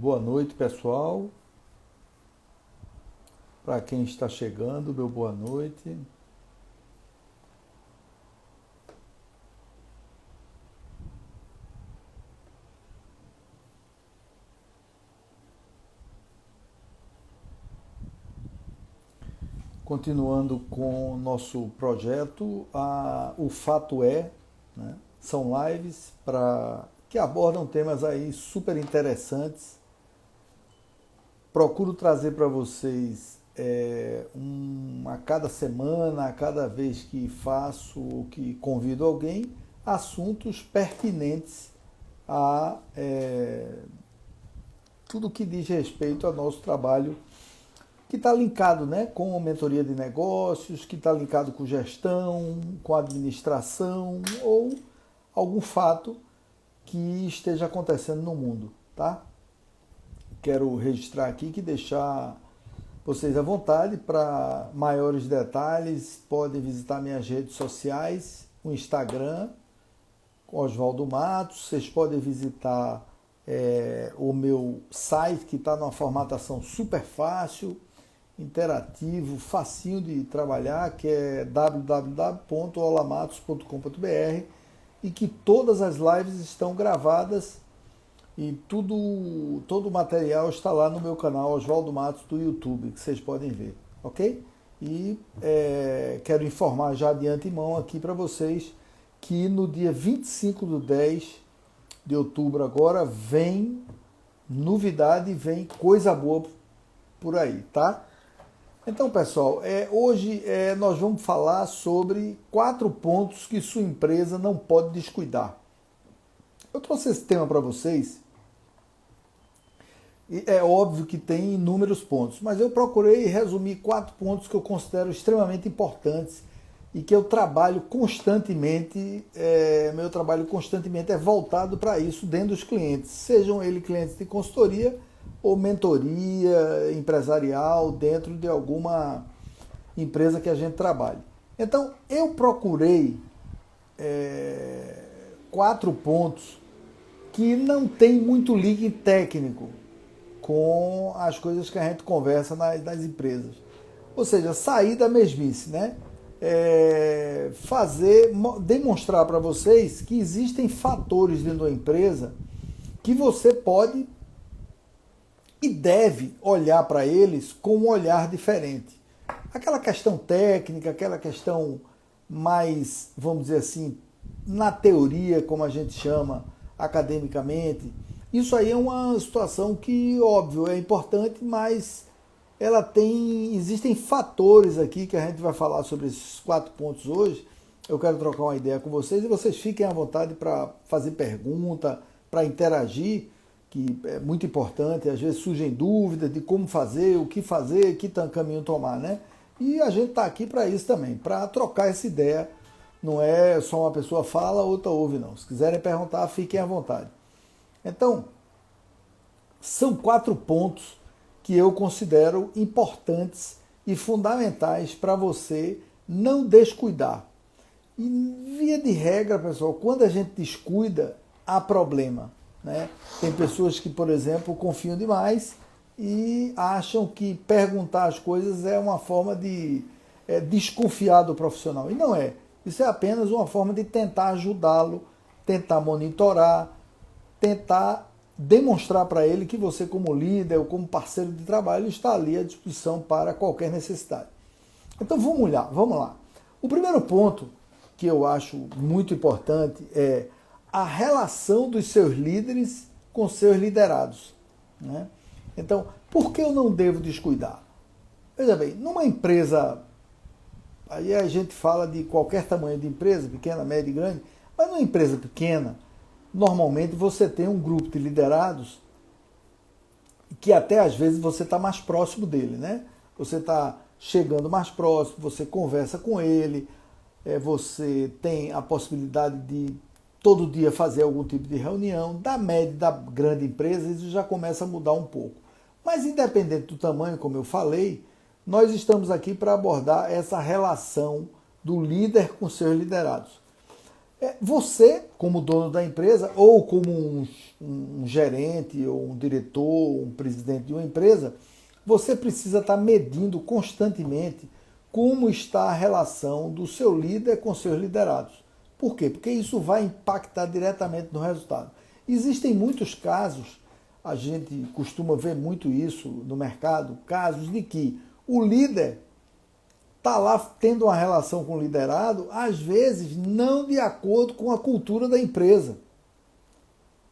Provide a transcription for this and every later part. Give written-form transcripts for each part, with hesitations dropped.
Boa noite, pessoal. Para quem está chegando, meu boa noite. Continuando com o nosso projeto, o Fato É, né? São lives que abordam temas aí super interessantes. Procuro trazer para vocês a cada semana, a cada vez que faço ou que convido alguém, assuntos pertinentes a tudo que diz respeito ao nosso trabalho, que está linkado, né, com mentoria de negócios, que está linkado com gestão, com administração ou algum fato que esteja acontecendo no mundo, tá? Quero registrar aqui que deixar vocês à vontade para maiores detalhes, podem visitar minhas redes sociais, o Instagram, Oswaldo Matos, vocês podem visitar o meu site, que está numa formatação super fácil, interativo, facinho de trabalhar, que é www.olamatos.com.br, e que todas as lives estão gravadas e todo o material está lá no meu canal Oswaldo Matos do YouTube, que vocês podem ver, ok? E quero informar já de antemão aqui para vocês que no dia 25/10 de outubro agora vem novidade, vem coisa boa por aí, tá? Então, pessoal, hoje nós vamos falar sobre 4 pontos que sua empresa não pode descuidar. Eu trouxe esse tema para vocês e é óbvio que tem inúmeros pontos, mas eu procurei resumir 4 pontos que eu considero extremamente importantes e que eu trabalho constantemente, meu trabalho constantemente é voltado para isso dentro dos clientes, sejam eles clientes de consultoria ou mentoria empresarial dentro de alguma empresa que a gente trabalhe. Então, eu procurei 4 pontos que não tem muito link técnico com as coisas que a gente conversa nas empresas. Ou seja, sair da mesmice, né? Demonstrar para vocês que existem fatores dentro da empresa que você pode e deve olhar para eles com um olhar diferente. Aquela questão técnica, aquela questão mais, vamos dizer assim, na teoria, como a gente chama academicamente, isso aí é uma situação que, óbvio, é importante, mas existem fatores aqui que a gente vai falar sobre esses 4 pontos hoje. Eu quero trocar uma ideia com vocês e vocês fiquem à vontade para fazer pergunta, para interagir, que é muito importante. Às vezes surgem dúvidas de como fazer, o que fazer, que caminho tomar, né? E a gente está aqui para isso também, para trocar essa ideia. Não é só uma pessoa fala, outra ouve, não. Se quiserem perguntar, fiquem à vontade. Então, são 4 pontos que eu considero importantes e fundamentais para você não descuidar. E, via de regra, pessoal, quando a gente descuida, há problema, né? Tem pessoas que, por exemplo, confiam demais e acham que perguntar as coisas é uma forma de desconfiar do profissional. E não é. Isso é apenas uma forma de tentar ajudá-lo, tentar monitorar, tentar demonstrar para ele que você, como líder ou como parceiro de trabalho, está ali à disposição para qualquer necessidade. Então vamos lá. O primeiro ponto que eu acho muito importante é a relação dos seus líderes com seus liderados, né? Então, por que eu não devo descuidar? Veja bem, numa empresa, aí a gente fala de qualquer tamanho de empresa, pequena, média e grande, mas numa empresa pequena, normalmente você tem um grupo de liderados que até às vezes você está mais próximo dele, né? Você está chegando mais próximo, você conversa com ele, você tem a possibilidade de todo dia fazer algum tipo de reunião. Da média da grande empresa, isso já começa a mudar um pouco. Mas independente do tamanho, como eu falei, nós estamos aqui para abordar essa relação do líder com seus liderados. Você, como dono da empresa, ou como um gerente, ou um diretor, ou um presidente de uma empresa, você precisa estar medindo constantemente como está a relação do seu líder com seus liderados. Por quê? Porque isso vai impactar diretamente no resultado. Existem muitos casos, a gente costuma ver muito isso no mercado, casos de que o líder está lá tendo uma relação com o liderado, às vezes não de acordo com a cultura da empresa,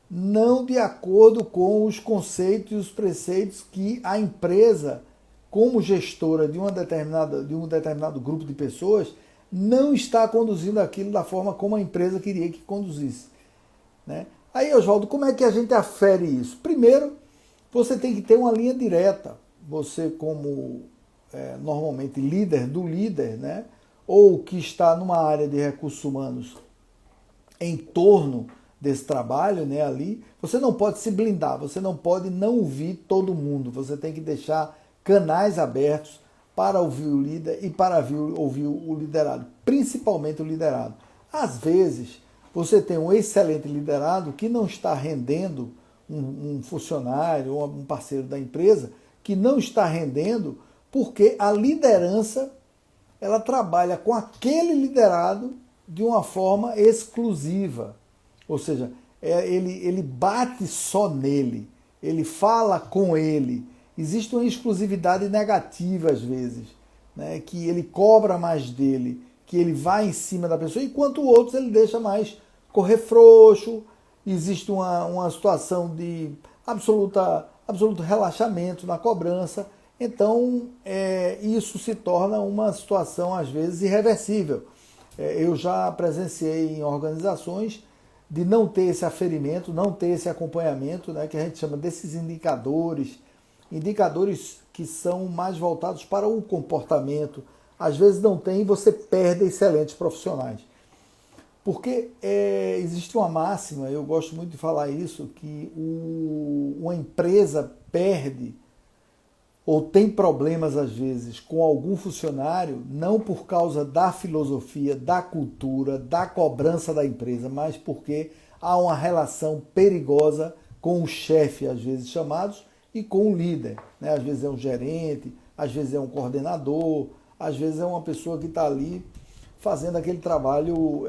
não de acordo com os conceitos e os preceitos que a empresa, como gestora de um determinado grupo de pessoas, não está conduzindo aquilo da forma como a empresa queria que conduzisse. Né? Aí, Oswaldo, como é que a gente afere isso? Primeiro, você tem que ter uma linha direta. Você, como normalmente líder do líder, né? Ou que está numa área de recursos humanos em torno desse trabalho, né, ali, você não pode se blindar, você não pode não ouvir todo mundo, você tem que deixar canais abertos para ouvir o líder e para ouvir o liderado, principalmente o liderado. Às vezes, você tem um excelente liderado que não está rendendo um funcionário ou um parceiro da empresa, que não está rendendo porque a liderança ela trabalha com aquele liderado de uma forma exclusiva. Ou seja, ele bate só nele, ele fala com ele. Existe uma exclusividade negativa às vezes, né? Que ele cobra mais dele, que ele vai em cima da pessoa, enquanto outros ele deixa mais correr frouxo. Existe uma situação de absoluto relaxamento na cobrança. Então, isso se torna uma situação, às vezes, irreversível. Eu já presenciei em organizações de não ter esse aferimento, não ter esse acompanhamento, né, que a gente chama desses indicadores que são mais voltados para o comportamento. Às vezes não tem e você perde excelentes profissionais. Porque existe uma máxima, eu gosto muito de falar isso, que uma empresa perde ou tem problemas, às vezes, com algum funcionário, não por causa da filosofia, da cultura, da cobrança da empresa, mas porque há uma relação perigosa com o chefe, às vezes chamados, e com o líder. Né? Às vezes é um gerente, às vezes é um coordenador, às vezes é uma pessoa que está ali fazendo aquele trabalho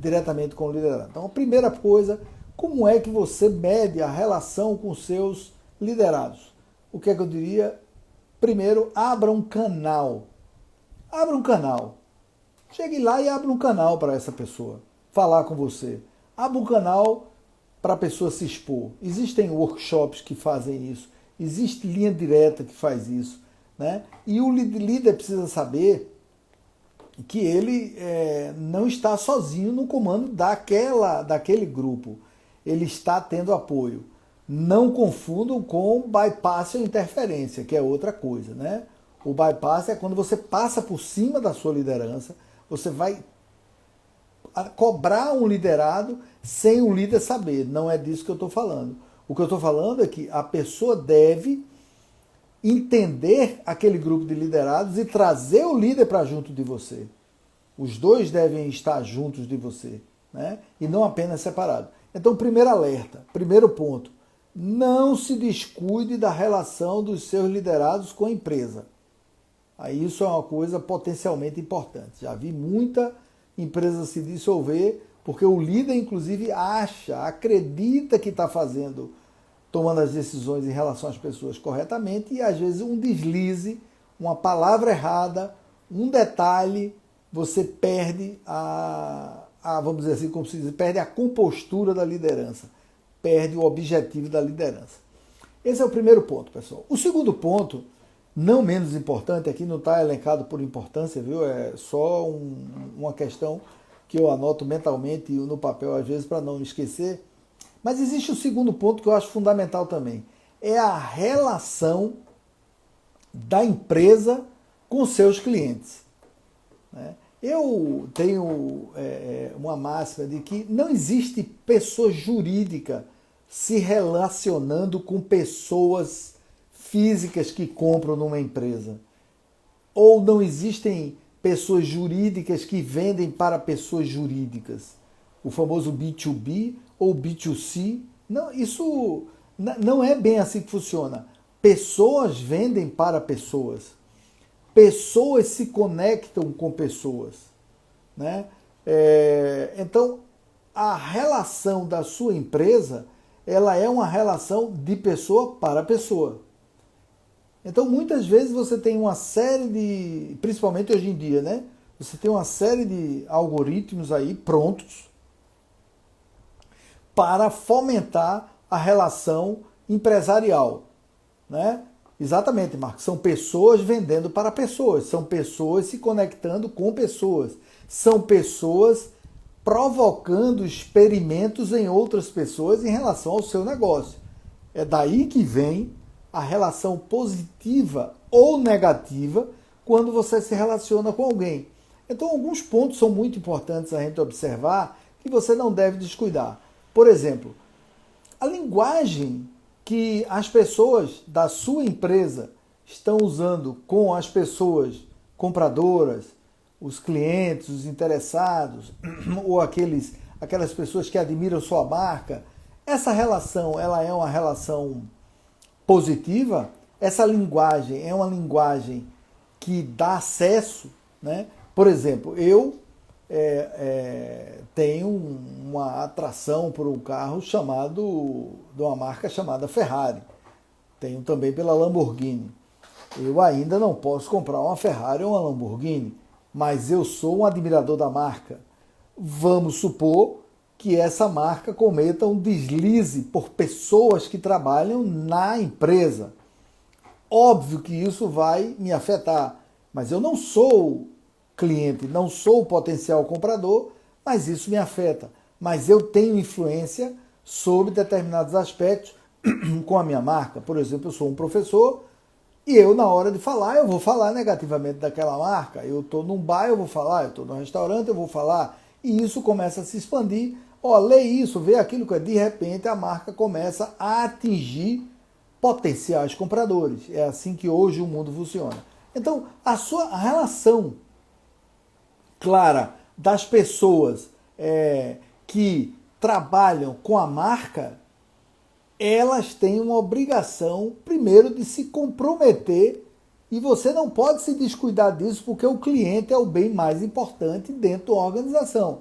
diretamente com o liderado. Então, a primeira coisa, como é que você mede a relação com seus liderados? O que é que eu diria? Primeiro, abra um canal. Abra um canal. Chegue lá e abra um canal para essa pessoa falar com você. Abra um canal para a pessoa se expor. Existem workshops que fazem isso. Existe linha direta que faz isso. Né? E o líder precisa saber que ele não está sozinho no comando daquele grupo. Ele está tendo apoio. Não confundam com bypass ou interferência, que é outra coisa, né? O bypass é quando você passa por cima da sua liderança, você vai cobrar um liderado sem o líder saber. Não é disso que eu estou falando. O que eu estou falando é que a pessoa deve entender aquele grupo de liderados e trazer o líder para junto de você. Os dois devem estar juntos de você, né? E não apenas separados. Então, primeiro alerta, primeiro ponto. Não se descuide da relação dos seus liderados com a empresa. Aí isso é uma coisa potencialmente importante. Já vi muita empresa se dissolver porque o líder, inclusive, acredita que está tomando as decisões em relação às pessoas corretamente e, às vezes, um deslize, uma palavra errada, um detalhe, você perde vamos dizer assim, como se diz, perde a compostura da liderança. Perde o objetivo da liderança. Esse é o primeiro ponto, pessoal. O segundo ponto, não menos importante, aqui não está elencado por importância, viu? É só uma questão que eu anoto mentalmente no papel, às vezes, para não me esquecer. Mas existe o segundo ponto que eu acho fundamental também. É a relação da empresa com seus clientes. Né? Eu tenho uma máxima de que não existe pessoa jurídica se relacionando com pessoas físicas que compram numa empresa. Ou não existem pessoas jurídicas que vendem para pessoas jurídicas. O famoso B2B ou B2C. Não, isso não é bem assim que funciona. Pessoas vendem para pessoas. Pessoas se conectam com pessoas, né? Então, a relação da sua empresa, ela é uma relação de pessoa para pessoa. Então, muitas vezes você tem uma série de, principalmente hoje em dia, né? Você tem uma série de algoritmos aí prontos para fomentar a relação empresarial, né? Exatamente, Marcos. São pessoas vendendo para pessoas, são pessoas se conectando com pessoas, são pessoas provocando experimentos em outras pessoas em relação ao seu negócio. É daí que vem a relação positiva ou negativa quando você se relaciona com alguém. Então, alguns pontos são muito importantes a gente observar que você não deve descuidar. Por exemplo, a linguagem que as pessoas da sua empresa estão usando com as pessoas compradoras, os clientes, os interessados, ou aquelas pessoas que admiram sua marca, essa relação, ela é uma relação positiva? Essa linguagem é uma linguagem que dá acesso, né? Por exemplo, eu tenho uma atração por um carro de uma marca chamada Ferrari. Tenho também pela Lamborghini. Eu ainda não posso comprar uma Ferrari ou uma Lamborghini, mas eu sou um admirador da marca. Vamos supor que essa marca cometa um deslize por pessoas que trabalham na empresa. Óbvio que isso vai me afetar, mas eu não sou cliente, não sou o potencial comprador, mas isso me afeta. Mas eu tenho influência sobre determinados aspectos com a minha marca. Por exemplo, eu sou um professor e eu, na hora de falar, eu vou falar negativamente daquela marca. Eu estou num bar, eu vou falar, eu estou num restaurante, eu vou falar. E isso começa a se expandir. Ó, lê isso, vê aquilo que de repente a marca começa a atingir potenciais compradores. É assim que hoje o mundo funciona. Então, a relação clara das pessoas que trabalham com a marca, elas têm uma obrigação, primeiro, de se comprometer, e você não pode se descuidar disso, porque o cliente é o bem mais importante dentro da organização.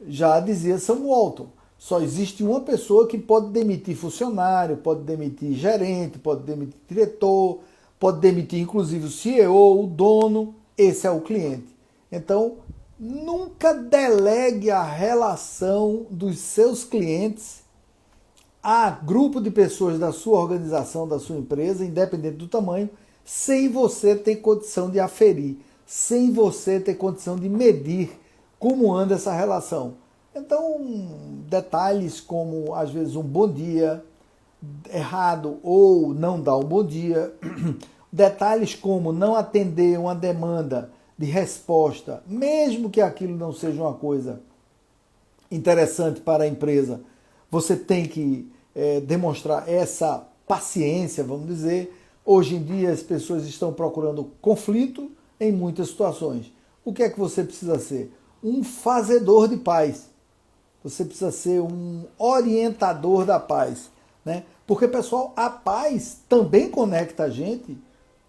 Já dizia Sam Walton, só existe uma pessoa que pode demitir funcionário, pode demitir gerente, pode demitir diretor, pode demitir inclusive o CEO, o dono, esse é o cliente. Então, nunca delegue a relação dos seus clientes a grupo de pessoas da sua organização, da sua empresa, independente do tamanho, sem você ter condição de aferir, sem você ter condição de medir como anda essa relação. Então, detalhes como, às vezes, um bom dia errado ou não dar um bom dia, detalhes como não atender uma demanda de resposta, mesmo que aquilo não seja uma coisa interessante para a empresa, você tem que demonstrar essa paciência, vamos dizer. Hoje em dia as pessoas estão procurando conflito em muitas situações. O que é que você precisa ser? Um fazedor de paz. Você precisa ser um orientador da paz, né? Porque, pessoal, a paz também conecta a gente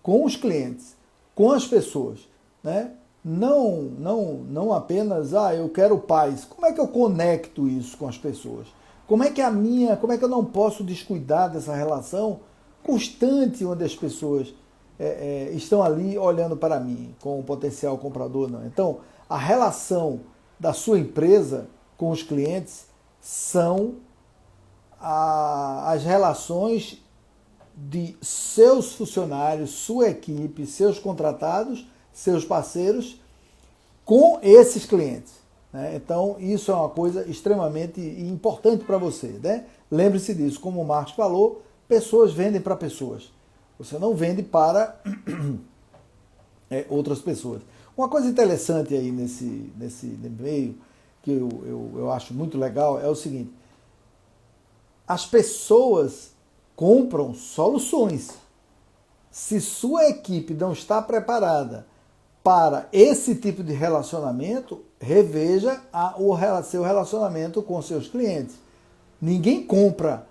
com os clientes, com as pessoas, né? Não apenas, eu quero paz. Como é que eu conecto isso com as pessoas? Como é que eu não posso descuidar dessa relação constante onde as pessoas estão ali olhando para mim, com o potencial comprador, não? Então, a relação da sua empresa com os clientes são as relações de seus funcionários, sua equipe, seus contratados, seus parceiros com esses clientes, né? Então, isso é uma coisa extremamente importante para você, né? Lembre-se disso, como o Marcos falou, pessoas vendem para pessoas. Você não vende para outras pessoas. Uma coisa interessante aí nesse meio, que eu acho muito legal, é o seguinte: as pessoas compram soluções. Se sua equipe não está preparada para esse tipo de relacionamento, reveja o seu relacionamento com seus clientes. Ninguém compra,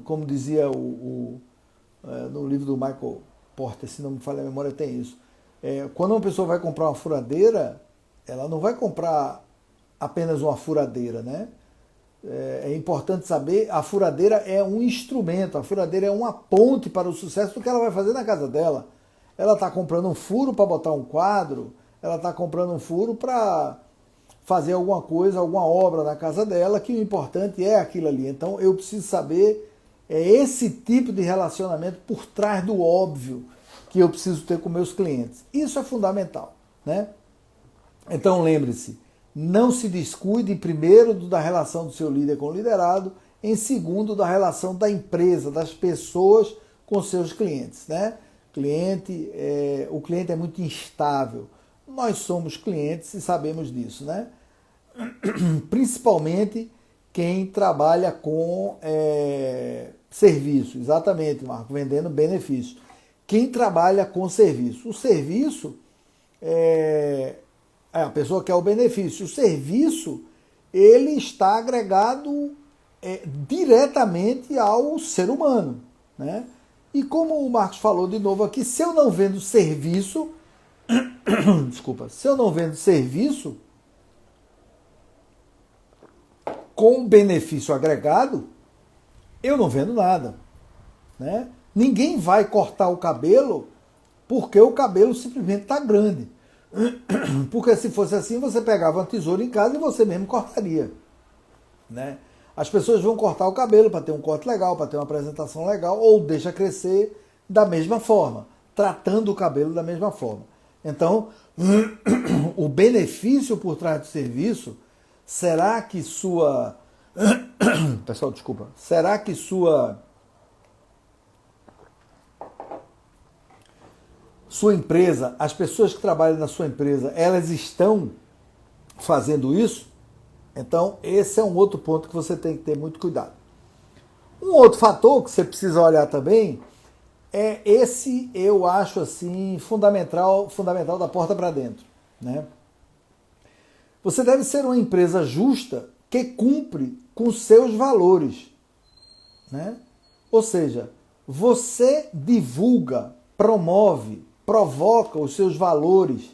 como dizia no livro do Michael Porter, se não me falha a memória, tem isso. Quando uma pessoa vai comprar uma furadeira, ela não vai comprar apenas uma furadeira, né? É importante saber, a furadeira é um instrumento, a furadeira é uma ponte para o sucesso do que ela vai fazer na casa dela. Ela está comprando um furo para botar um quadro, ela está comprando um furo para fazer alguma coisa, alguma obra na casa dela, que o importante é aquilo ali. Então eu preciso saber esse tipo de relacionamento por trás do óbvio que eu preciso ter com meus clientes. Isso é fundamental, né? Então lembre-se, não se descuide, primeiro, da relação do seu líder com o liderado, em segundo, da relação da empresa, das pessoas com seus clientes, né? O cliente é muito instável. Nós somos clientes e sabemos disso, né? Principalmente quem trabalha com serviço. Exatamente, Marco, vendendo benefício. Quem trabalha com serviço. O serviço a pessoa quer o benefício. O serviço, ele está agregado diretamente ao ser humano, né? E como o Marcos falou de novo aqui, se eu não vendo serviço, desculpa, se eu não vendo serviço com benefício agregado, eu não vendo nada, né? Ninguém vai cortar o cabelo porque o cabelo simplesmente está grande. Porque se fosse assim, você pegava uma tesoura em casa e você mesmo cortaria, né? As pessoas vão cortar o cabelo para ter um corte legal, para ter uma apresentação legal, ou deixa crescer da mesma forma, tratando o cabelo da mesma forma. Então, o benefício por trás do serviço, será que sua... Pessoal, desculpa. Será que sua empresa, as pessoas que trabalham na sua empresa, elas estão fazendo isso? Então, esse é um outro ponto que você tem que ter muito cuidado. Um outro fator que você precisa olhar também é esse, eu acho assim, fundamental da porta para dentro, né? Você deve ser uma empresa justa que cumpre com seus valores, né? Ou seja, você divulga, promove, provoca os seus valores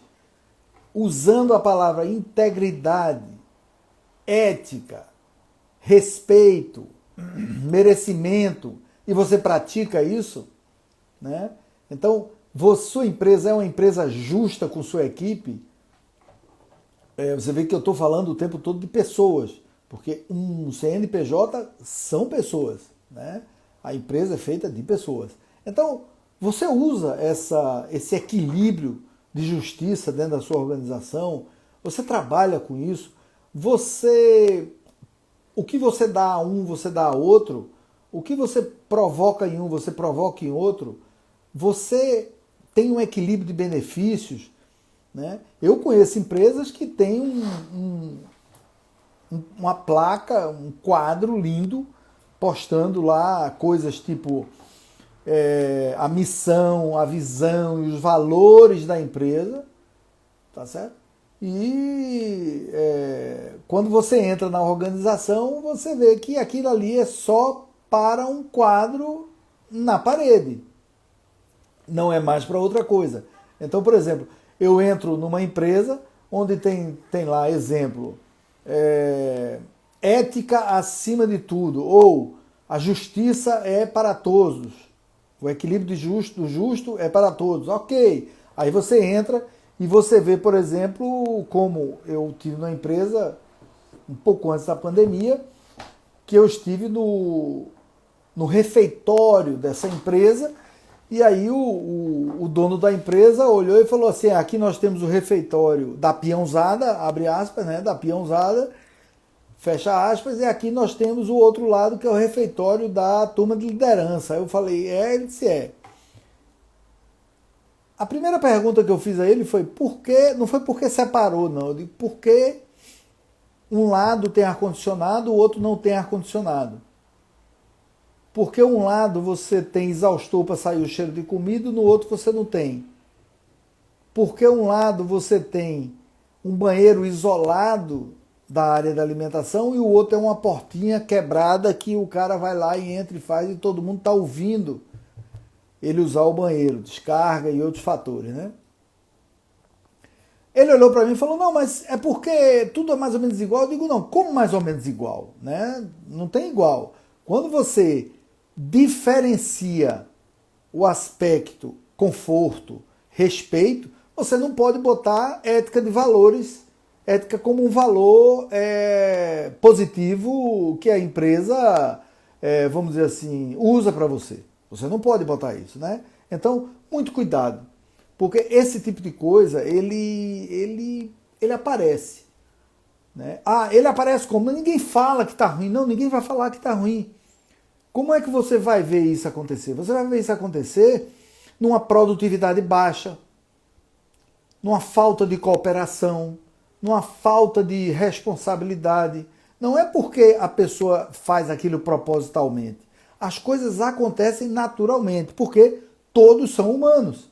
usando a palavra integridade, ética, respeito, merecimento, e você pratica isso, né? Então, sua empresa é uma empresa justa com sua equipe. Você vê que eu estou falando o tempo todo de pessoas, porque um CNPJ são pessoas, né? A empresa é feita de pessoas. Então, você usa esse equilíbrio de justiça dentro da sua organização, você trabalha com isso, o que você dá a um, você dá a outro, o que você provoca em um, você provoca em outro, você tem um equilíbrio de benefícios, né? Eu conheço empresas que têm uma placa, um quadro lindo, postando lá coisas tipo a missão, a visão e os valores da empresa, tá certo? E quando você entra na organização, você vê que aquilo ali é só para um quadro na parede, não é mais para outra coisa. Então, por exemplo, eu entro numa empresa onde tem lá, exemplo, ética acima de tudo, ou a justiça é para todos, o equilíbrio do justo é para todos. Ok, aí você entra e você vê, por exemplo, como eu tive numa empresa um pouco antes da pandemia, que eu estive no refeitório dessa empresa, e aí o dono da empresa olhou e falou assim: aqui nós temos o refeitório da peãozada, abre aspas, né, da peãozada, fecha aspas, e aqui nós temos o outro lado, que é o refeitório da turma de liderança. Aí eu falei, ele disse, A primeira pergunta que eu fiz a ele foi, por que? Não foi porque separou, não. Eu digo, por que um lado tem ar-condicionado, o outro não tem ar-condicionado? Porque um lado você tem exaustor para sair o cheiro de comida, no outro você não tem. porque um lado você tem um banheiro isolado da área da alimentação e o outro é uma portinha quebrada que o cara vai lá e entra e faz e todo mundo está ouvindo ele usar o banheiro, descarga e outros fatores, né? Ele olhou para mim e falou, não, mas é porque tudo é mais ou menos igual. Eu digo, não, como mais ou menos igual? Né? Não tem igual. Quando você diferencia o aspecto conforto, respeito, você não pode botar ética de valores, ética como um valor positivo que a empresa, vamos dizer assim, usa para você. Você não pode botar isso, né? Então, muito cuidado. Porque esse tipo de coisa, ele aparece. Né? Ah, ele aparece como? Ninguém fala que está ruim. Não, ninguém vai falar que está ruim. Como é que você vai ver isso acontecer? Você vai ver isso acontecer numa produtividade baixa, numa falta de cooperação, numa falta de responsabilidade. Não é porque a pessoa faz aquilo propositalmente. As coisas acontecem naturalmente, porque todos são humanos.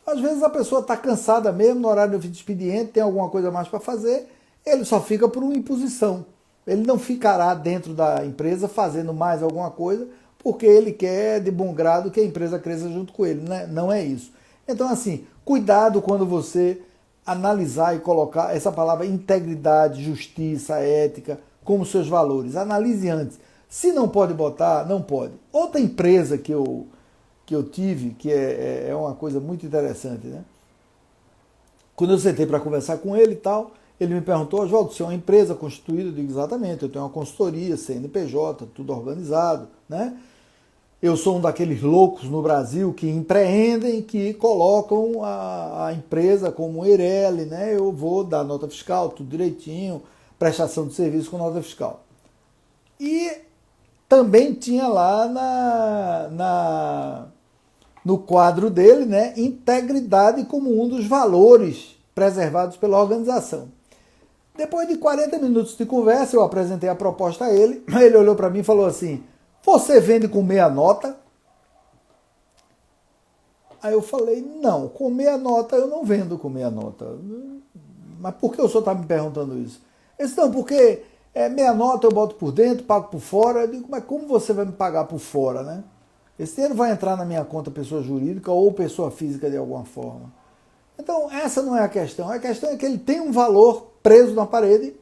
Às vezes a pessoa está cansada mesmo, no horário de expediente, tem alguma coisa mais para fazer, ele só fica por uma imposição. Ele não ficará dentro da empresa fazendo mais alguma coisa, porque ele quer de bom grado que a empresa cresça junto com ele. Né? Não é isso. Então, assim, cuidado quando você analisar e colocar essa palavra integridade, justiça, ética, como seus valores. Analise antes. Se não pode botar, não pode. Outra empresa que eu tive, que é uma coisa muito interessante, né? Quando eu sentei para conversar com ele e tal, ele me perguntou, Oswaldo, você é uma empresa constituída? Eu digo, exatamente, eu tenho uma consultoria, CNPJ, tudo organizado, né? Eu sou um daqueles loucos no Brasil que empreendem, que colocam a empresa como EIRELI, né? Eu vou dar nota fiscal, tudo direitinho, prestação de serviço com nota fiscal. E também tinha lá no quadro dele, né, integridade como um dos valores preservados pela organização. Depois de 40 minutos de conversa, eu apresentei a proposta a ele, ele olhou para mim e falou assim, você vende com meia nota? Aí eu falei, não, com meia nota eu não vendo com meia nota. Mas por que o senhor está me perguntando isso? Ele disse, não, porque meia nota eu boto por dentro, pago por fora. Eu digo, mas como você vai me pagar por fora, né? Esse dinheiro vai entrar na minha conta pessoa jurídica ou pessoa física de alguma forma. Então, essa não é a questão. A questão é que ele tem um valor preso na parede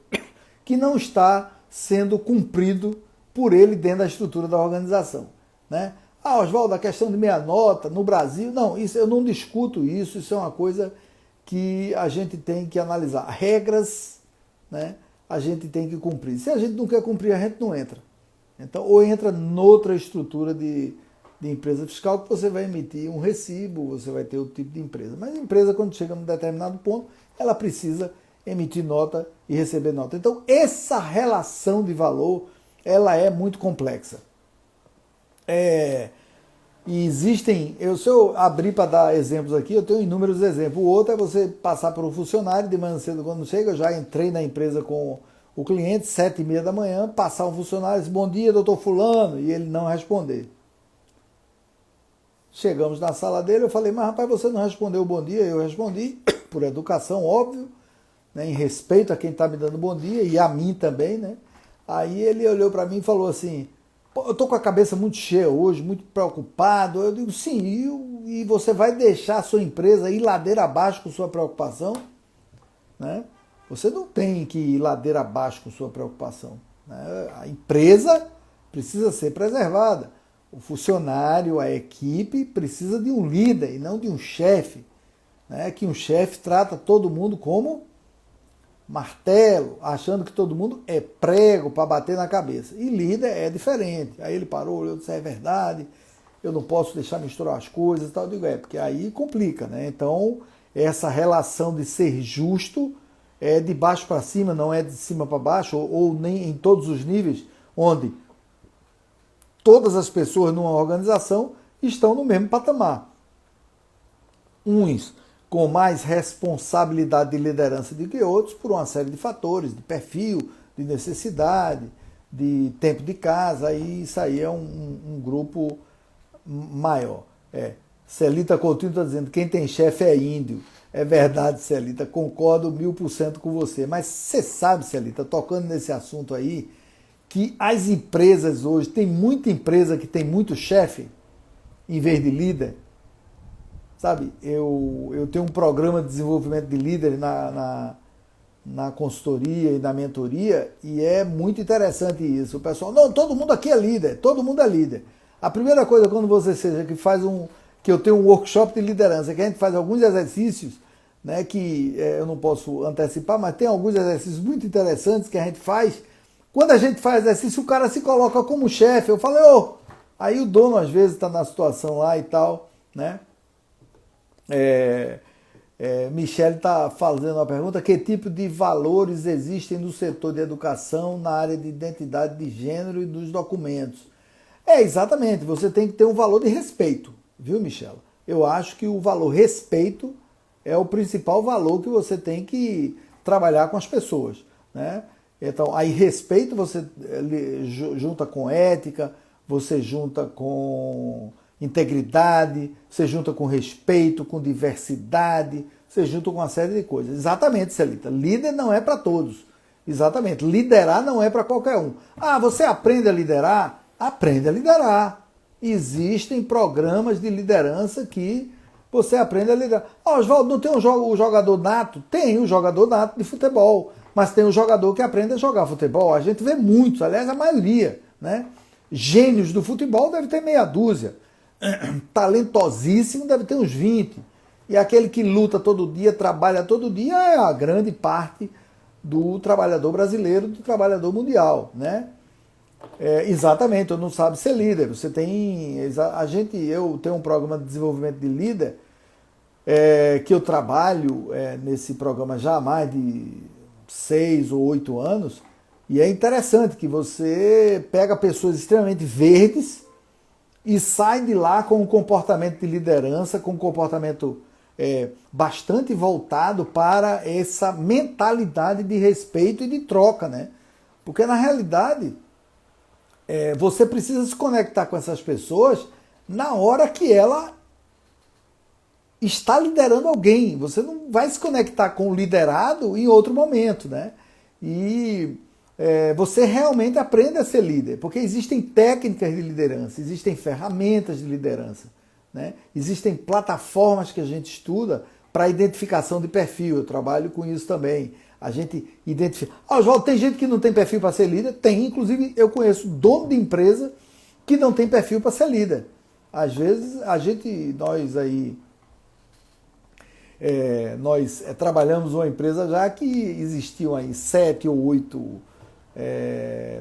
que não está sendo cumprido por ele dentro da estrutura da organização. Né? Ah, Oswaldo, a questão de meia nota no Brasil, não, isso eu não discuto isso é uma coisa que a gente tem que analisar. Regras, né, a gente tem que cumprir. Se a gente não quer cumprir, a gente não entra. Então, ou entra noutra estrutura de empresa fiscal que você vai emitir um recibo, você vai ter outro tipo de empresa. Mas a empresa, quando chega num determinado ponto, ela precisa emitir nota e receber nota. Então, essa relação de valor, ela é muito complexa. E existem, se eu abrir para dar exemplos aqui, eu tenho inúmeros exemplos. O outro é você passar por um funcionário de manhã cedo quando chega, eu já entrei na empresa com o cliente, 7h30 da manhã, passar um funcionário e dizer, bom dia, doutor fulano, e ele não responder. Chegamos na sala dele, eu falei, mas rapaz, você não respondeu o bom dia? Eu respondi, por educação, óbvio, né, em respeito a quem está me dando bom dia, e a mim também, né? Aí ele olhou para mim e falou assim, eu estou com a cabeça muito cheia hoje, muito preocupado. Eu digo, sim, e você vai deixar a sua empresa ir ladeira abaixo com sua preocupação? Né? Você não tem que ir ladeira abaixo com sua preocupação. Né? A empresa precisa ser preservada. O funcionário, a equipe, precisa de um líder e não de um chefe. Né? Que um chefe trata todo mundo como martelo, achando que todo mundo é prego para bater na cabeça. E líder é diferente. Aí ele parou, olhou, disse, é verdade, eu não posso deixar misturar as coisas e tal. Eu digo, porque aí complica, né? Então, essa relação de ser justo é de baixo para cima, não é de cima para baixo, ou nem em todos os níveis, onde todas as pessoas numa organização estão no mesmo patamar. Uns com mais responsabilidade de liderança do que outros, por uma série de fatores, de perfil, de necessidade, de tempo de casa, e isso aí é um grupo maior. Celita Coutinho está dizendo, quem tem chefe é índio. É verdade, Celita, concordo 1000% com você. Mas você sabe, Celita, tocando nesse assunto aí, que as empresas hoje, tem muita empresa que tem muito chefe, em vez de líder. Sabe, eu tenho um programa de desenvolvimento de líderes na consultoria e na mentoria, e é muito interessante isso. O pessoal, não, todo mundo aqui é líder, todo mundo é líder. A primeira coisa, quando você seja que eu tenho um workshop de liderança, que a gente faz alguns exercícios, né, que eu não posso antecipar, mas tem alguns exercícios muito interessantes que a gente faz. Quando a gente faz exercício, o cara se coloca como chefe. Eu falei, aí o dono às vezes está na situação lá e tal, né? Michele está fazendo uma pergunta, que tipo de valores existem no setor de educação, na área de identidade de gênero e dos documentos? Exatamente, você tem que ter um valor de respeito, viu, Michele? Eu acho que o valor respeito é o principal valor que você tem que trabalhar com as pessoas, né? Então, aí respeito você junta com ética, você junta com integridade, você junta com respeito, com diversidade, você junta com uma série de coisas. Exatamente, Celita. Líder não é para todos. Exatamente. Liderar não é para qualquer um. Você aprende a liderar? Aprende a liderar. Existem programas de liderança que você aprende a liderar. Oswaldo, não tem o jogador nato? Tem o jogador nato de futebol, mas tem o jogador que aprende a jogar futebol. A gente vê muitos, aliás, a maioria, né? Gênios do futebol deve ter meia dúzia. Talentosíssimo deve ter uns 20. E aquele que luta todo dia, trabalha todo dia, é a grande parte do trabalhador brasileiro, do trabalhador mundial, né? Exatamente, eu não sabe ser líder. Você tem. Eu tenho um programa de desenvolvimento de líder que eu trabalho nesse programa já há mais de 6 ou 8 anos, e é interessante que você pega pessoas extremamente verdes e sai de lá com um comportamento de liderança, com um comportamento bastante voltado para essa mentalidade de respeito e de troca, né? Porque na realidade você precisa se conectar com essas pessoas na hora que ela está liderando alguém. Você não vai se conectar com o liderado em outro momento, né? E você realmente aprende a ser líder, porque existem técnicas de liderança, existem ferramentas de liderança, né? Existem plataformas que a gente estuda para identificação de perfil. Eu trabalho com isso também. A gente identifica. Oswaldo, tem gente que não tem perfil para ser líder? Tem, inclusive eu conheço dono de empresa que não tem perfil para ser líder. Às vezes nós trabalhamos uma empresa já que existiam aí 7 ou 8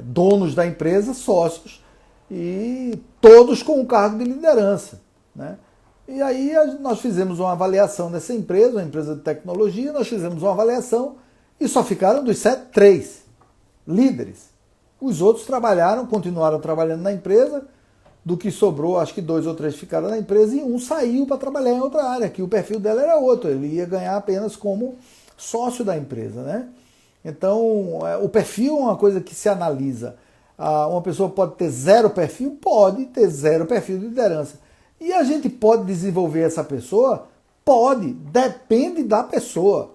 donos da empresa, sócios, e todos com um cargo de liderança, né? E aí nós fizemos uma avaliação dessa empresa, uma empresa de tecnologia, nós fizemos uma avaliação e só ficaram dos 7, 3 líderes. Os outros continuaram trabalhando na empresa. Do que sobrou, acho que 2 ou 3 ficaram na empresa e um saiu para trabalhar em outra área, que o perfil dela era outro, ele ia ganhar apenas como sócio da empresa, né? Então, o perfil é uma coisa que se analisa. Uma pessoa pode ter 0 perfil? Pode ter 0 perfil de liderança. E a gente pode desenvolver essa pessoa? Pode, depende da pessoa.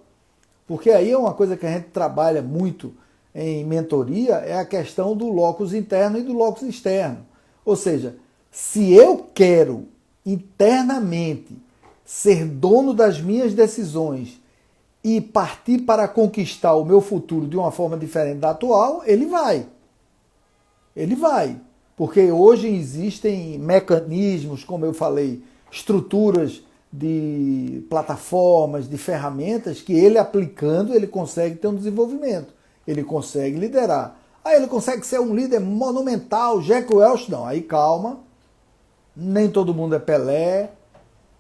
Porque aí é uma coisa que a gente trabalha muito em mentoria, é a questão do locus interno e do locus externo. Ou seja, se eu quero internamente ser dono das minhas decisões e partir para conquistar o meu futuro de uma forma diferente da atual, ele vai. Ele vai. Porque hoje existem mecanismos, como eu falei, estruturas de plataformas, de ferramentas, que ele aplicando, ele consegue ter um desenvolvimento. Ele consegue liderar. Aí ele consegue ser um líder monumental, Jack Welch, não. Aí calma, nem todo mundo é Pelé,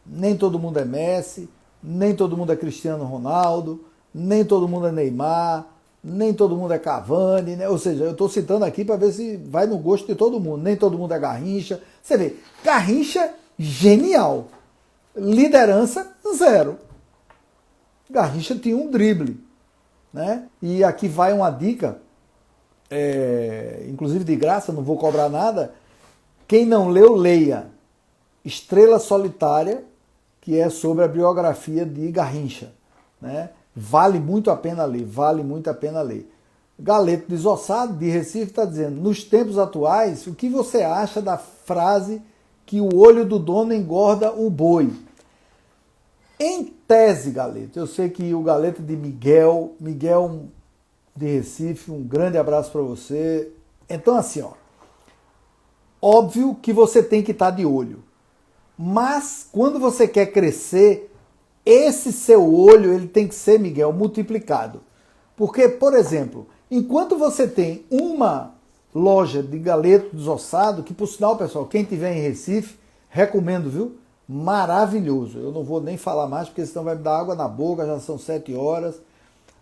nem todo mundo é Messi, nem todo mundo é Cristiano Ronaldo, nem todo mundo é Neymar, nem todo mundo é Cavani, né? Ou seja, eu estou citando aqui para ver se vai no gosto de todo mundo. Nem todo mundo é Garrincha. Você vê, Garrincha, genial. Liderança, 0. Garrincha tinha um drible, né? E aqui vai uma dica, inclusive de graça, não vou cobrar nada. Quem não leu, leia. Estrela Solitária, que é sobre a biografia de Garrincha, né? Vale muito a pena ler, vale muito a pena ler. Galeto Desossado, de Recife, está dizendo: nos tempos atuais, o que você acha da frase que o olho do dono engorda o boi? Em tese, Galeto, eu sei que o Galeto de Miguel de Recife, um grande abraço para você. Então, assim, ó, óbvio que você tem que estar de olho, mas quando você quer crescer, esse seu olho ele tem que ser, Miguel, multiplicado. Porque, por exemplo, enquanto você tem uma loja de galeto desossado, que por sinal, pessoal, quem tiver em Recife, recomendo, viu? Maravilhoso. Eu não vou nem falar mais, porque senão vai me dar água na boca, já são 7 horas.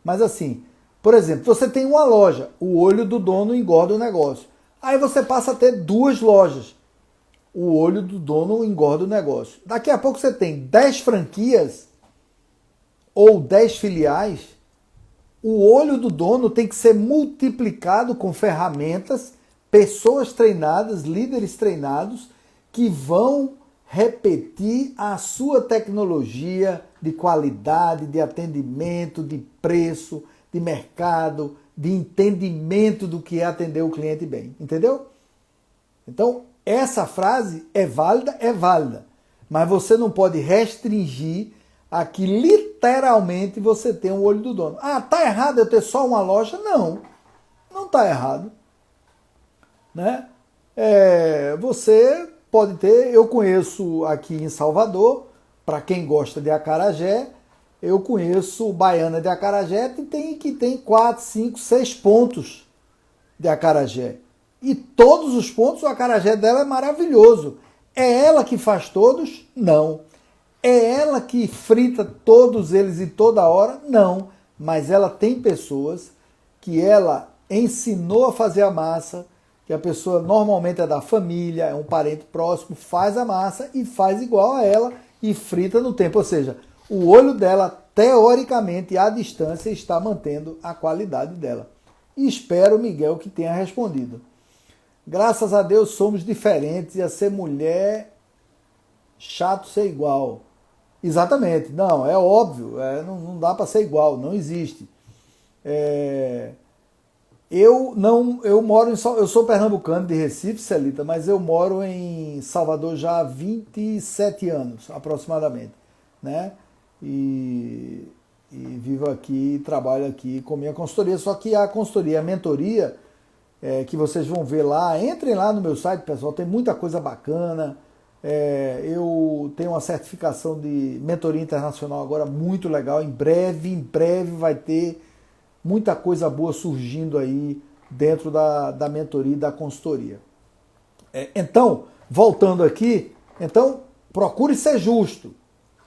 Mas assim, por exemplo, você tem uma loja, o olho do dono engorda o negócio. Aí você passa a ter 2 lojas. O olho do dono engorda o negócio. Daqui a pouco você tem 10 franquias ou 10 filiais. O olho do dono tem que ser multiplicado com ferramentas, pessoas treinadas, líderes treinados, que vão repetir a sua tecnologia de qualidade, de atendimento, de preço, de mercado, de entendimento do que é atender o cliente bem. Entendeu? Então, essa frase é válida, mas você não pode restringir a que literalmente você tem um olho do dono. Ah, tá errado eu ter só uma loja? Não, não tá errado. Né? Você pode ter, eu conheço aqui em Salvador, para quem gosta de acarajé, eu conheço Baiana de Acarajé que tem 4, 5, 6 pontos de acarajé. E todos os pontos, o acarajé dela é maravilhoso. É ela que faz todos? Não. É ela que frita todos eles e toda hora? Não. Mas ela tem pessoas que ela ensinou a fazer a massa, que a pessoa normalmente é da família, é um parente próximo, faz a massa e faz igual a ela e frita no tempo. Ou seja, o olho dela, teoricamente, à distância, está mantendo a qualidade dela. E espero, Miguel, que tenha respondido. Graças a Deus somos diferentes e a ser mulher, chato ser igual. Exatamente, não, é óbvio, não dá para ser igual, não existe. Eu sou pernambucano de Recife, Celita, mas eu moro em Salvador já há 27 anos, aproximadamente, né? E vivo aqui, trabalho aqui com minha consultoria, só que a consultoria, a mentoria, que vocês vão ver lá, entrem lá no meu site, pessoal, tem muita coisa bacana. Eu tenho uma certificação de mentoria internacional agora muito legal, em breve vai ter muita coisa boa surgindo aí dentro da mentoria e da consultoria. Então, voltando aqui, procure ser justo.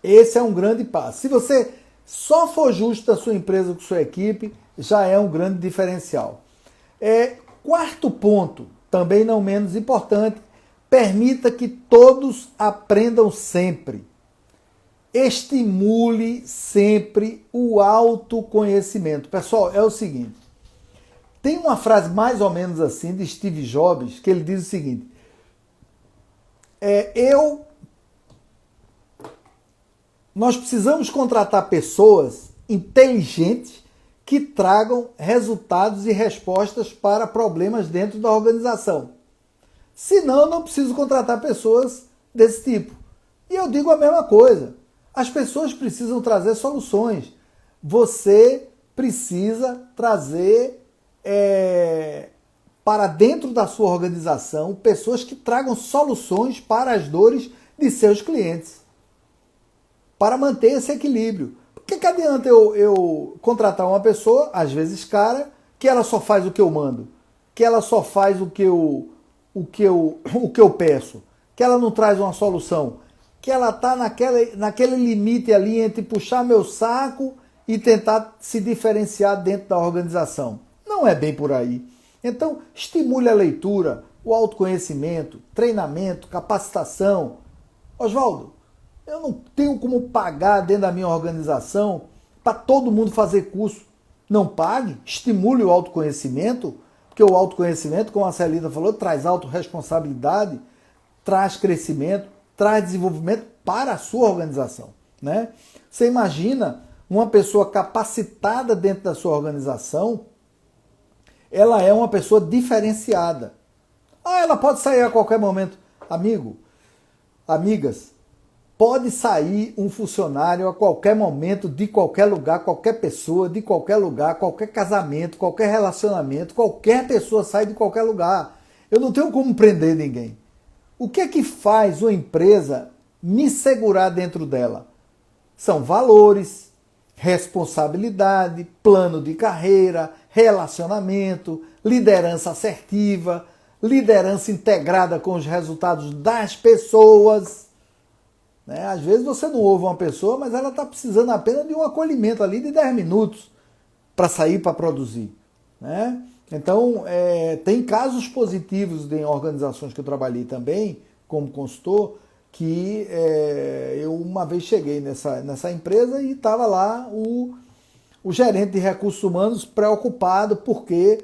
Esse é um grande passo. Se você só for justo da sua empresa com sua equipe, já é um grande diferencial. Quarto ponto, também não menos importante, permita que todos aprendam sempre. Estimule sempre o autoconhecimento. Pessoal, é o seguinte, tem uma frase mais ou menos assim de Steve Jobs, que ele diz o seguinte, nós precisamos contratar pessoas inteligentes que tragam resultados e respostas para problemas dentro da organização. Senão, eu não preciso contratar pessoas desse tipo. E eu digo a mesma coisa. As pessoas precisam trazer soluções. Você precisa trazer para dentro da sua organização pessoas que tragam soluções para as dores de seus clientes. Para manter esse equilíbrio. Por que adianta eu contratar uma pessoa, às vezes cara, que ela só faz o que eu mando, que ela só faz o que eu peço, que ela não traz uma solução, que ela está naquele limite ali entre puxar meu saco e tentar se diferenciar dentro da organização. Não é bem por aí. Então, estimule a leitura, o autoconhecimento, treinamento, capacitação. Oswaldo, eu não tenho como pagar dentro da minha organização para todo mundo fazer curso. Não pague, estimule o autoconhecimento, porque o autoconhecimento, como a Celita falou, traz autorresponsabilidade, traz crescimento, traz desenvolvimento para a sua organização, né? Você imagina uma pessoa capacitada dentro da sua organização, ela é uma pessoa diferenciada. Ela pode sair a qualquer momento. Amigo, amigas, pode sair um funcionário a qualquer momento, de qualquer lugar, qualquer pessoa, de qualquer lugar, qualquer casamento, qualquer relacionamento, qualquer pessoa sai de qualquer lugar. Eu não tenho como prender ninguém. O que é que faz uma empresa me segurar dentro dela? São valores, responsabilidade, plano de carreira, relacionamento, liderança assertiva, liderança integrada com os resultados das pessoas. Né? Às vezes você não ouve uma pessoa, mas ela está precisando apenas de um acolhimento ali de 10 minutos para sair para produzir. Né? Então, tem casos positivos em organizações que eu trabalhei também, como consultor, que eu uma vez cheguei nessa empresa e estava lá o gerente de recursos humanos preocupado porque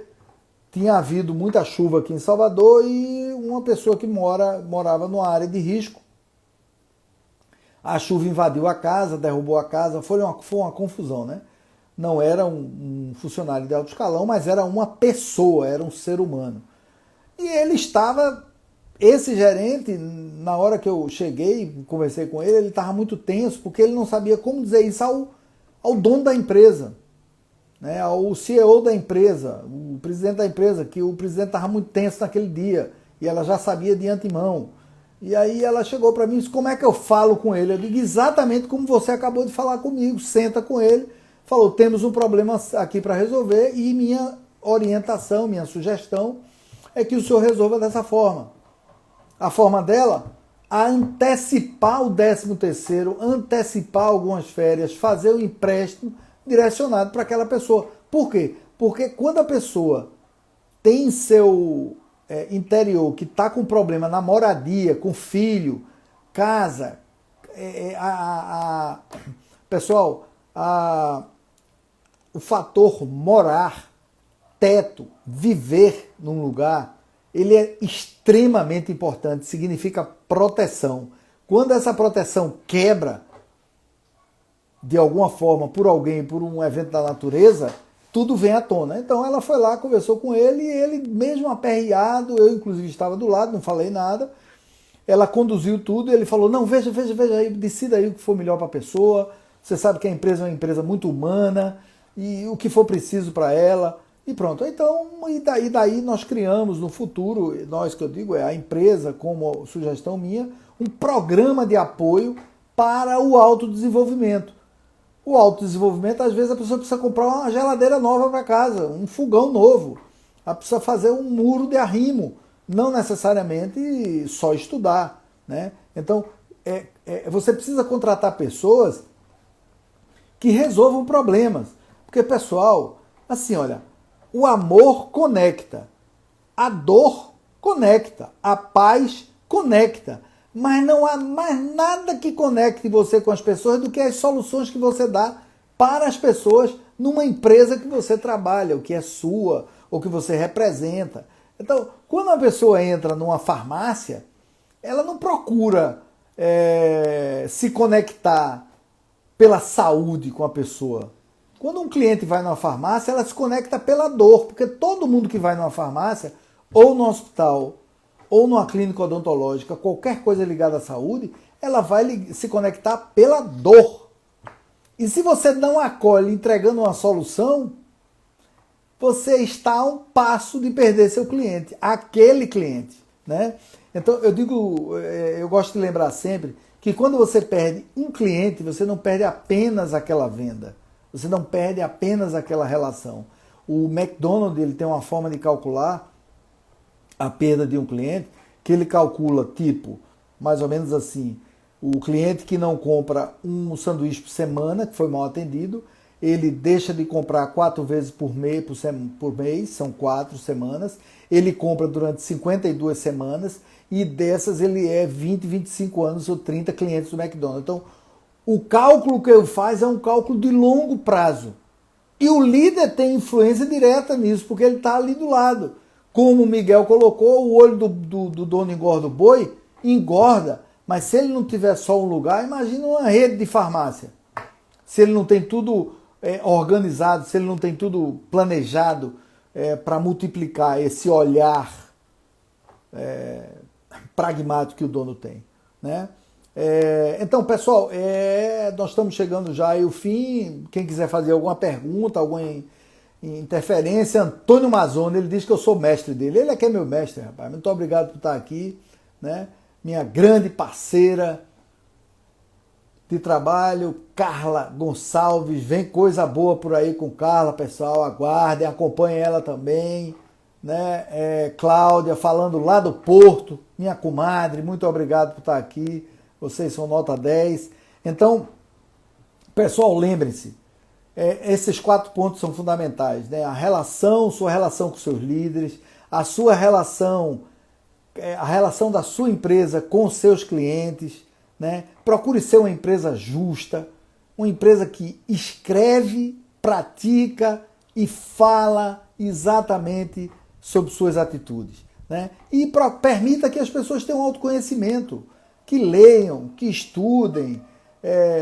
tinha havido muita chuva aqui em Salvador e uma pessoa que morava numa área de risco. A chuva invadiu a casa, derrubou a casa, foi uma confusão, né? Não era um funcionário de alto escalão, mas era uma pessoa, era um ser humano. E ele estava, esse gerente, na hora que eu cheguei, conversei com ele estava muito tenso, porque ele não sabia como dizer isso ao dono da empresa, né? Ao CEO da empresa, o presidente da empresa, que o presidente estava muito tenso naquele dia, e ela já sabia de antemão. E aí ela chegou para mim e disse, como é que eu falo com ele? Eu digo, exatamente como você acabou de falar comigo, senta com ele, falou, temos um problema aqui para resolver e minha orientação, minha sugestão é que o senhor resolva dessa forma. A forma dela, antecipar o 13º, antecipar algumas férias, fazer um empréstimo direcionado para aquela pessoa. Por quê? Porque quando a pessoa tem seu interior que está com problema na moradia, com filho, casa, pessoal, o fator morar, teto, viver num lugar, ele é extremamente importante, significa proteção. Quando essa proteção quebra, de alguma forma, por alguém, por um evento da natureza, tudo vem à tona. Então ela foi lá, conversou com ele, e ele, mesmo aperreado, eu inclusive estava do lado, não falei nada, ela conduziu tudo, e ele falou, não, veja aí, decida aí o que for melhor para a pessoa, você sabe que a empresa é uma empresa muito humana, e o que for preciso para ela, e pronto. Então, e daí nós criamos no futuro, nós que eu digo, a empresa, como sugestão minha, um programa de apoio para o autodesenvolvimento. O autodesenvolvimento, às vezes a pessoa precisa comprar uma geladeira nova para casa, um fogão novo, ela precisa fazer um muro de arrimo, não necessariamente só estudar, né? Então, você precisa contratar pessoas que resolvam problemas. Porque, pessoal, assim, olha, o amor conecta, a dor conecta, a paz conecta, mas não há mais nada que conecte você com as pessoas do que as soluções que você dá para as pessoas numa empresa que você trabalha, ou que é sua, ou que você representa. Então, quando uma pessoa entra numa farmácia, ela não procura se conectar pela saúde com a pessoa. Quando um cliente vai numa farmácia, ela se conecta pela dor, porque todo mundo que vai numa farmácia, ou no hospital, ou numa clínica odontológica, qualquer coisa ligada à saúde, ela vai se conectar pela dor. E se você não acolhe entregando uma solução, você está a um passo de perder seu cliente, aquele cliente, né? Então, eu gosto de lembrar sempre que quando você perde um cliente, você não perde apenas aquela venda, você não perde apenas aquela relação. O McDonald's, ele tem uma forma de calcular a perda de um cliente, que ele calcula tipo, mais ou menos assim, o cliente que não compra um sanduíche por semana, que foi mal atendido, ele deixa de comprar 4 vezes por mês, são 4 semanas, ele compra durante 52 semanas, e dessas ele 20, 25 anos ou 30 clientes do McDonald's. Então, o cálculo que ele faz é um cálculo de longo prazo. E o líder tem influência direta nisso, porque ele está ali do lado. Como o Miguel colocou, o olho do dono engorda o boi, engorda, Mas se ele não tiver só um lugar, imagina uma rede de farmácia. Se ele não tem tudo organizado, se ele não tem tudo planejado para multiplicar esse olhar pragmático que o dono tem, né? Então, pessoal, nós estamos chegando já ao fim. Quem quiser fazer alguma pergunta, alguma interferência, Antônio Mazzoni, ele diz que eu sou mestre dele. Ele é que é meu mestre, rapaz. Muito obrigado por estar aqui, né? Minha grande parceira de trabalho, Carla Gonçalves. Vem coisa boa por aí com Carla, pessoal. Aguardem, acompanhem ela também, né? Cláudia, falando lá do Porto, minha comadre. Muito obrigado por estar aqui. Vocês são nota 10. Então, pessoal, lembrem-se, esses 4 pontos são fundamentais, né? Sua relação com seus líderes, a relação da sua empresa com seus clientes, né? Procure ser uma empresa justa, uma empresa que escreve, pratica e fala exatamente sobre suas atitudes, né? E permita que as pessoas tenham autoconhecimento, que leiam, que estudem,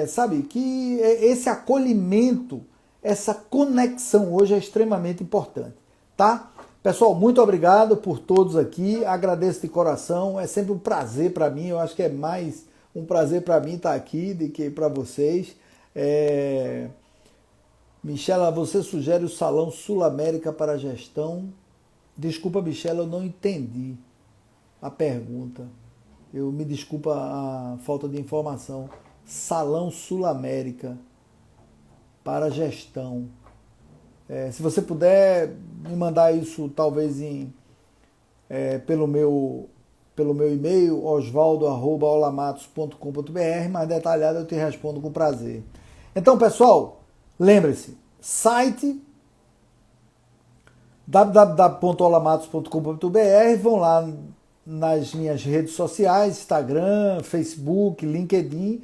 sabe? Que esse acolhimento, essa conexão hoje é extremamente importante, tá? Pessoal, muito obrigado por todos aqui, agradeço de coração, é sempre um prazer para mim, eu acho que é mais um prazer para mim estar aqui do que para vocês. Michela, você sugere o Salão Sul América para a gestão? Desculpa, Michela, eu não entendi a pergunta. Eu me desculpa a falta de informação. Salão Sul América para gestão. Se você puder me mandar isso, talvez pelo meu e-mail, osvaldo@olamatos.com.br, mais detalhado eu te respondo com prazer. Então, pessoal, lembre-se, site www.olamatos.com.br, vão lá nas minhas redes sociais, Instagram, Facebook, LinkedIn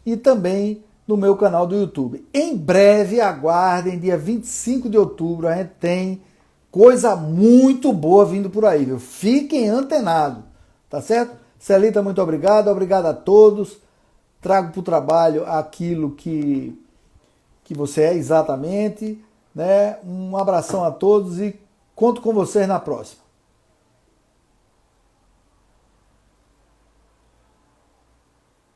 e também no meu canal do YouTube. Em breve, aguardem, dia 25 de outubro, a gente tem coisa muito boa vindo por aí, viu? Fiquem antenados, tá certo? Celita, muito obrigado, obrigado a todos. Trago para o trabalho aquilo que você é exatamente, né? Um abração a todos e conto com vocês na próxima.